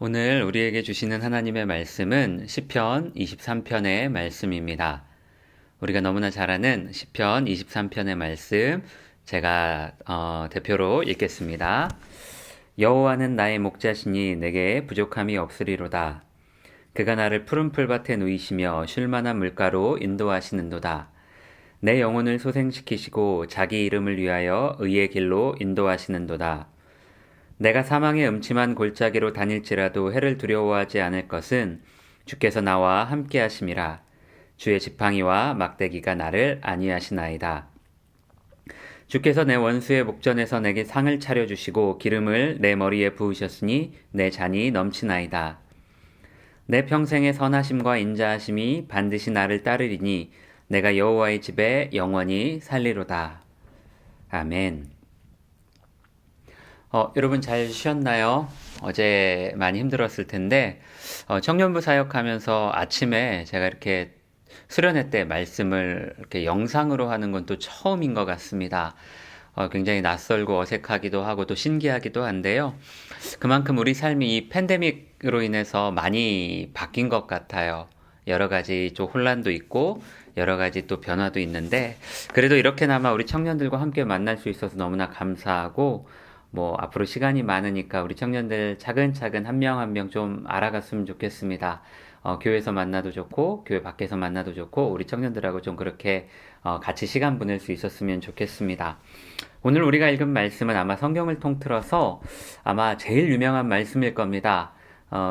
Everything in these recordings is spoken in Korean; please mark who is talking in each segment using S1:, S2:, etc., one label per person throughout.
S1: 오늘 우리에게 주시는 하나님의 말씀은 시편 23편의 말씀입니다. 우리가 너무나 잘 아는 시편 23편의 말씀 제가 대표로 읽겠습니다. 여호와는 나의 목자시니 내게 부족함이 없으리로다. 그가 나를 푸른 풀밭에 누이시며 쉴만한 물가로 인도하시는도다. 내 영혼을 소생시키시고 자기 이름을 위하여 의의 길로 인도하시는도다. 내가 사망의 음침한 골짜기로 다닐지라도 해를 두려워하지 않을 것은 주께서 나와 함께 하심이라. 주의 지팡이와 막대기가 나를 안위하시나이다. 주께서 내 원수의 목전에서 내게 상을 차려주시고 기름을 내 머리에 부으셨으니 내 잔이 넘치나이다. 내 평생의 선하심과 인자하심이 반드시 나를 따르리니 내가 여호와의 집에 영원히 살리로다. 아멘. 여러분 잘 쉬었나요? 어제 많이 힘들었을 텐데, 청년부 사역하면서 아침에 제가 이렇게 수련회 때 말씀을 이렇게 영상으로 하는 건 또 처음인 것 같습니다. 굉장히 낯설고 어색하기도 하고 또 신기하기도 한데요. 그만큼 우리 삶이 이 팬데믹으로 인해서 많이 바뀐 것 같아요. 여러 가지 좀 혼란도 있고, 여러 가지 또 변화도 있는데, 그래도 이렇게나마 우리 청년들과 함께 만날 수 있어서 너무나 감사하고, 앞으로 시간이 많으니까 우리 청년들 차근차근 한 명 한 명 좀 알아갔으면 좋겠습니다. 교회에서 만나도 좋고, 교회 밖에서 만나도 좋고, 우리 청년들하고 좀 그렇게 같이 시간 보낼 수 있었으면 좋겠습니다. 오늘 우리가 읽은 말씀은 아마 성경을 통틀어서 아마 제일 유명한 말씀일 겁니다.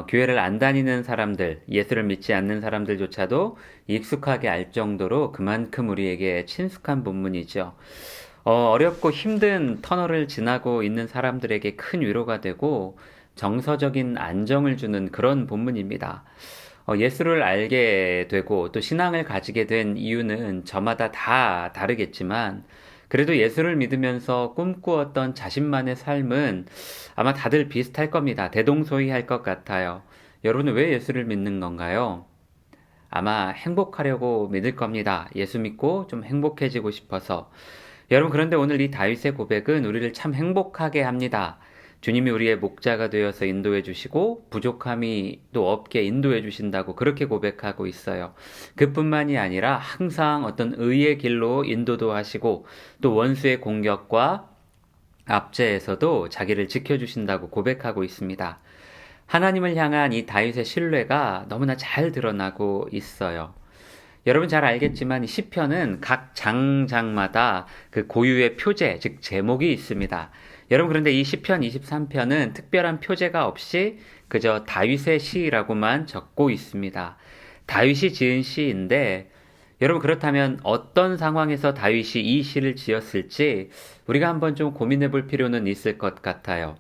S1: 교회를 안 다니는 사람들, 예수를 믿지 않는 사람들조차도 익숙하게 알 정도로 그만큼 우리에게 친숙한 본문이죠. 어렵고 힘든 터널을 지나고 있는 사람들에게 큰 위로가 되고 정서적인 안정을 주는 그런 본문입니다. 예수를 알게 되고 또 신앙을 가지게 된 이유는 저마다 다 다르겠지만 그래도 예수를 믿으면서 꿈꾸었던 자신만의 삶은 아마 다들 비슷할 겁니다. 대동소이할 것 같아요. 여러분은 왜 예수를 믿는 건가요? 아마 행복하려고 믿을 겁니다. 예수 믿고 좀 행복해지고 싶어서. 여러분, 그런데 오늘 이 다윗의 고백은 우리를 참 행복하게 합니다. 주님이 우리의 목자가 되어서 인도해 주시고 부족함이 또 없게 인도해 주신다고 그렇게 고백하고 있어요. 그뿐만이 아니라 항상 어떤 의의 길로 인도도 하시고 또 원수의 공격과 압제에서도 자기를 지켜주신다고 고백하고 있습니다. 하나님을 향한 이 다윗의 신뢰가 너무나 잘 드러나고 있어요. 여러분 잘 알겠지만 이 시편은 각 장마다 그 고유의 표제, 즉 제목이 있습니다. 여러분 그런데 이 시편 23편은 특별한 표제가 없이 그저 다윗의 시라고만 적고 있습니다. 다윗이 지은 시인데 여러분 그렇다면 어떤 상황에서 다윗이 이 시를 지었을지 우리가 한번 좀 고민해 볼 필요는 있을 것 같아요.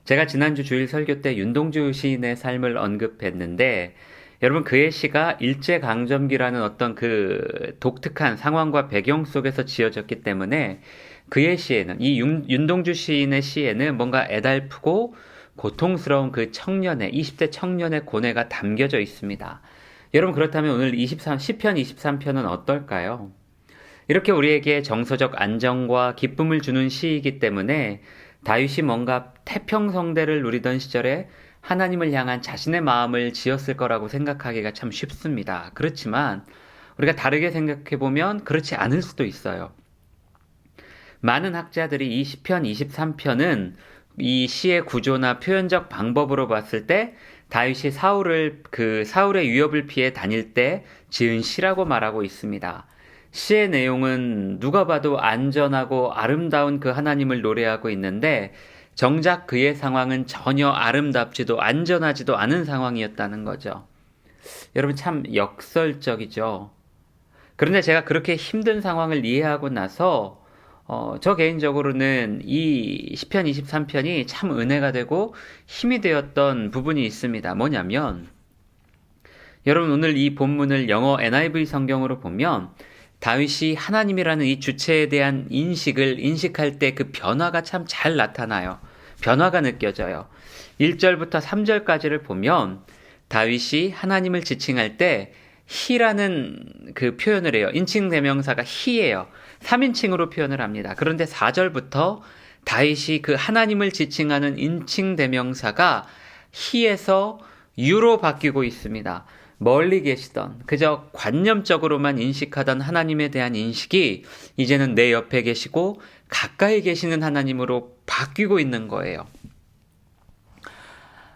S1: 제가 지난주 주일 설교 때 윤동주 시인의 삶을 언급했는데 여러분 그의 시가 일제강점기라는 어떤 그 독특한 상황과 배경 속에서 지어졌기 때문에 그의 시에는 이 윤동주 시인의 시에는 뭔가 애달프고 고통스러운 그 청년의 20대 청년의 고뇌가 담겨져 있습니다. 여러분 그렇다면 오늘 시편 23편은 어떨까요? 이렇게 우리에게 정서적 안정과 기쁨을 주는 시이기 때문에 다윗이 뭔가 태평성대를 누리던 시절에 하나님을 향한 자신의 마음을 지었을 거라고 생각하기가 참 쉽습니다. 그렇지만 우리가 다르게 생각해보면 그렇지 않을 수도 있어요. 많은 학자들이 이 시편 23편은 이 시의 구조나 표현적 방법으로 봤을 때 다윗이 사울의 위협을 피해 다닐 때 지은 시라고 말하고 있습니다. 시의 내용은 누가 봐도 안전하고 아름다운 그 하나님을 노래하고 있는데 정작 그의 상황은 전혀 아름답지도 안전하지도 않은 상황이었다는 거죠. 여러분 참 역설적이죠. 그런데 제가 그렇게 힘든 상황을 이해하고 나서 저 개인적으로는 이 시편 23편이 참 은혜가 되고 힘이 되었던 부분이 있습니다. 뭐냐면 여러분 오늘 이 본문을 영어 NIV 성경으로 보면 다윗이 하나님이라는 이 주체에 대한 인식을 인식할 때 그 변화가 참 잘 나타나요. 변화가 느껴져요. 1절부터 3절까지를 보면 다윗이 하나님을 지칭할 때 히라는 그 표현을 해요. 인칭 대명사가 히예요. 3인칭으로 표현을 합니다. 그런데 4절부터 다윗이 그 하나님을 지칭하는 인칭 대명사가 히에서 유로 바뀌고 있습니다. 멀리 계시던 그저 관념적으로만 인식하던 하나님에 대한 인식이 이제는 내 옆에 계시고 가까이 계시는 하나님으로 바뀌고 있는 거예요.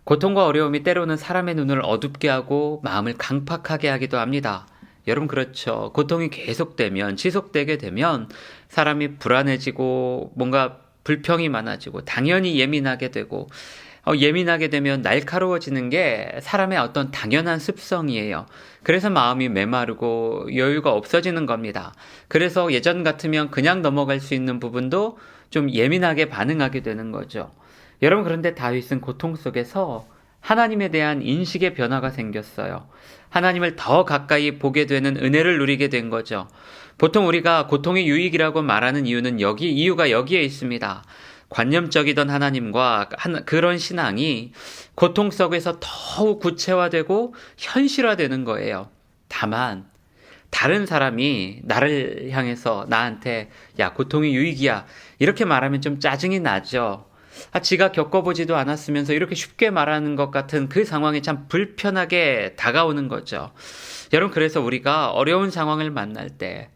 S1: 고통과 어려움이 때로는 사람의 눈을 어둡게 하고 마음을 강팍하게 하기도 합니다. 여러분 그렇죠. 고통이 계속되면 지속되게 되면 사람이 불안해지고 뭔가 불평이 많아지고 당연히 예민하게 되고 예민하게 되면 날카로워지는 게 사람의 어떤 당연한 습성이에요. 그래서 마음이 메마르고 여유가 없어지는 겁니다. 그래서 예전 같으면 그냥 넘어갈 수 있는 부분도 좀 예민하게 반응하게 되는 거죠. 여러분 그런데 다윗은 고통 속에서 하나님에 대한 인식의 변화가 생겼어요. 하나님을 더 가까이 보게 되는 은혜를 누리게 된 거죠. 보통 우리가 고통의 유익이라고 말하는 이유가 여기에 있습니다. 관념적이던 하나님과 그런 신앙이 고통 속에서 더욱 구체화되고 현실화되는 거예요. 다만 다른 사람이 나를 향해서 나한테 야 고통이 유익이야 이렇게 말하면 좀 짜증이 나죠. 지가 겪어보지도 않았으면서 이렇게 쉽게 말하는 것 같은 그 상황이 참 불편하게 다가오는 거죠. 여러분 그래서 우리가 어려운 상황을 만날 때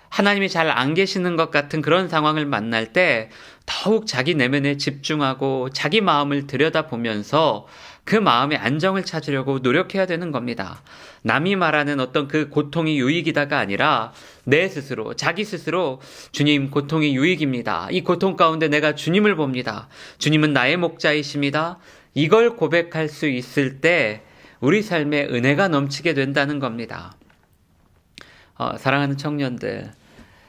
S1: 하나님이 잘 안 계시는 것 같은 그런 상황을 만날 때 더욱 자기 내면에 집중하고 자기 마음을 들여다보면서 그 마음의 안정을 찾으려고 노력해야 되는 겁니다. 남이 말하는 어떤 그 고통이 유익이다가 아니라 내 스스로, 자기 스스로 주님 고통이 유익입니다. 이 고통 가운데 내가 주님을 봅니다. 주님은 나의 목자이십니다. 이걸 고백할 수 있을 때 우리 삶에 은혜가 넘치게 된다는 겁니다. 사랑하는 청년들,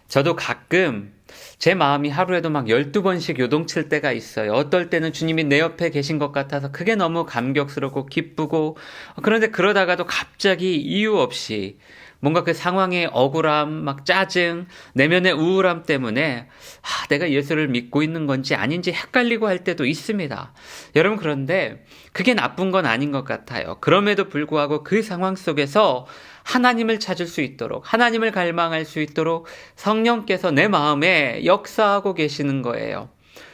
S1: 저도 가끔 제 마음이 하루에도 막 12번씩 요동칠 때가 있어요. 어떨 때는 주님이 내 옆에 계신 것 같아서 그게 너무 감격스럽고 기쁘고, 그런데 그러다가도 갑자기 이유 없이 뭔가 그 상황의 억울함, 막 짜증, 내면의 우울함 때문에 내가 예수를 믿고 있는 건지 아닌지 헷갈리고 할 때도 있습니다. 여러분 그런데 그게 나쁜 건 아닌 것 같아요. 그럼에도 불구하고 그 상황 속에서 하나님을 찾을 수 있도록, 하나님을 갈망할 수 있도록 성령께서 내 마음에 역사하고 계시는 거예요.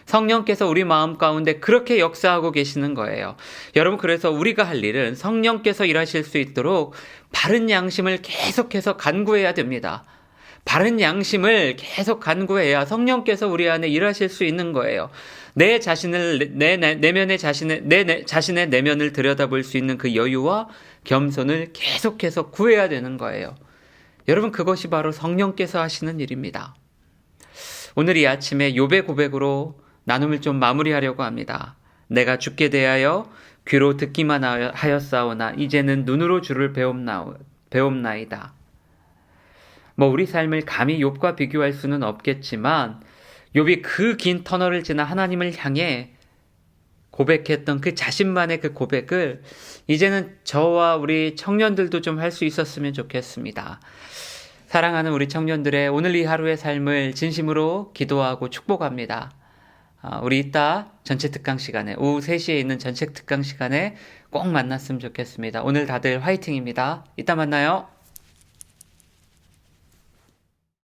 S1: 성령께서 우리 마음 가운데 그렇게 역사하고 계시는 거예요. 여러분 그래서 우리가 할 일은 성령께서 일하실 수 있도록 바른 양심을 계속해서 간구해야 됩니다. 바른 양심을 계속 간구해야 성령께서 우리 안에 일하실 수 있는 거예요. 내 자신의 내면을 들여다볼 수 있는 그 여유와 겸손을 계속해서 구해야 되는 거예요. 여러분 그것이 바로 성령께서 하시는 일입니다. 오늘 이 아침에 욥의 고백으로 나눔을 좀 마무리하려고 합니다. 내가 주께 대하여 귀로 듣기만 하였사오나 이제는 눈으로 주를 배움나이다. 우리 삶을 감히 욥과 비교할 수는 없겠지만 욥이 그 긴 터널을 지나 하나님을 향해 고백했던 그 자신만의 그 고백을 이제는 저와 우리 청년들도 좀 할 수 있었으면 좋겠습니다. 사랑하는 우리 청년들의 오늘 이 하루의 삶을 진심으로 기도하고 축복합니다. 우리 이따 전체 특강 시간에 오후 3시에 있는 전체 특강 시간에 꼭 만났으면 좋겠습니다. 오늘 다들 화이팅입니다. 이따 만나요.